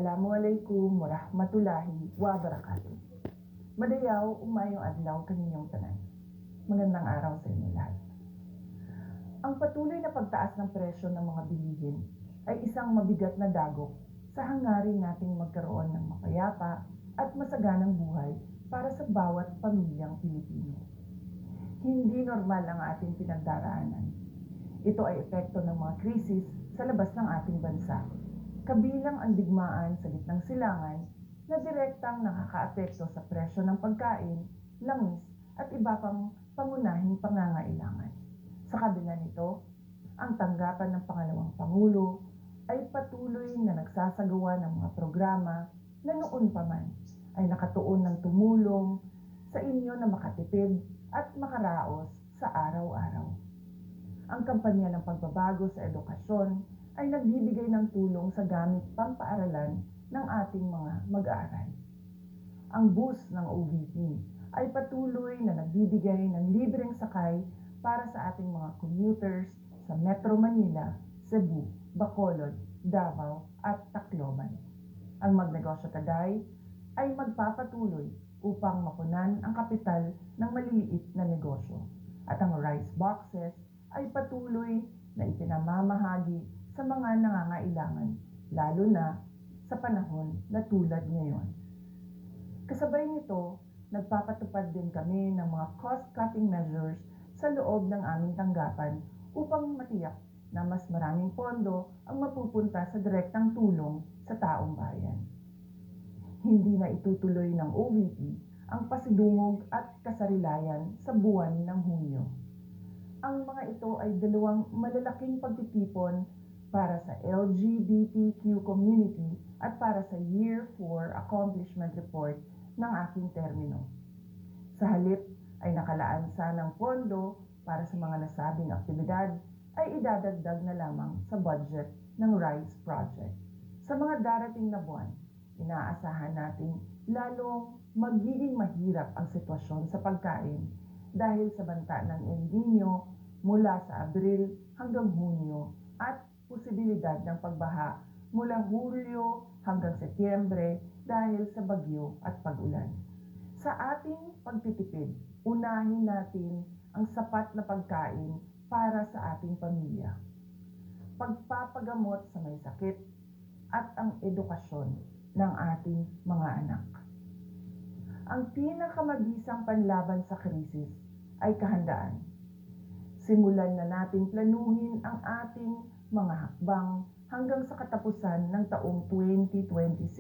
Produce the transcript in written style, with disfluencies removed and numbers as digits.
Assalamualaikum warahmatullahi wabarakatuh. Madayaw, umayong adlaw kaninyong tanan. Magandang araw sa inyo lahat. Ang patuloy na pagtaas ng presyo ng mga bilihin ay isang mabigat na dagok sa hangarin nating magkaroon ng mapayapa at masaganang buhay para sa bawat pamilyang Pilipino. Hindi normal ang ating pinagdaraanan. Ito ay epekto ng mga krisis sa labas ng ating bansa, kabilang ang digmaan sa gitnang silangan na direktang nakakaapekto sa presyo ng pagkain, langis at iba pang pangunahing pangangailangan. Sa kabila nito, ang tanggapan ng pangalawang Pangulo ay patuloy na nagsasagawa ng mga programa na noon pa man ay nakatuon ng tumulong sa inyo na makatipid at makaraos sa araw-araw. Ang kampanya ng pagbabago sa edukasyon ay nagbibigay ng tulong sa gamit pampaaralan ng ating mga mag-aaral. Ang bus ng OVP ay patuloy na nagbibigay ng libreng sakay para sa ating mga commuters sa Metro Manila, Cebu, Bacolod, Davao at Tacloban. Ang Magnegosyo Today ay magpapatuloy upang mapunan ang kapital ng maliliit na negosyo. At ang rice boxes ay patuloy na ipinamamahagi sa mga nangangailangan, lalo na sa panahon na tulad ngayon. Kasabay nito, nagpapatupad din kami ng mga cost-cutting measures sa loob ng aming tanggapan upang matiyak na mas maraming pondo ang mapupunta sa direktang tulong sa taong bayan. Hindi na itutuloy ng OVP ang pasidungog at kasarilayan sa buwan ng Hunyo. Ang mga ito ay dalawang malalaking pagtitipon para sa LGBTQ community at para sa Year 4 Accomplishment Report ng aking termino. Sa halip ay nakalaan sanang pondo para sa mga nasabing aktibidad ay idadagdag na lamang sa budget ng RISE project. Sa mga darating na buwan, inaasahan nating lalong magiging mahirap ang sitwasyon sa pagkain dahil sa banta ng El Nino mula sa Abril hanggang Hunyo at posibilidad ng pagbaha mula Hulyo hanggang Setyembre dahil sa bagyo at pag-ulan. Sa ating pagtitipid, unahin natin ang sapat na pagkain para sa ating pamilya, pagpapagamot sa may sakit at ang edukasyon ng ating mga anak. Ang pinakamabisang panlaban sa krisis ay kahandaan. Simulan na nating planuhin ang ating mga hakbang hanggang sa katapusan ng taong 2026.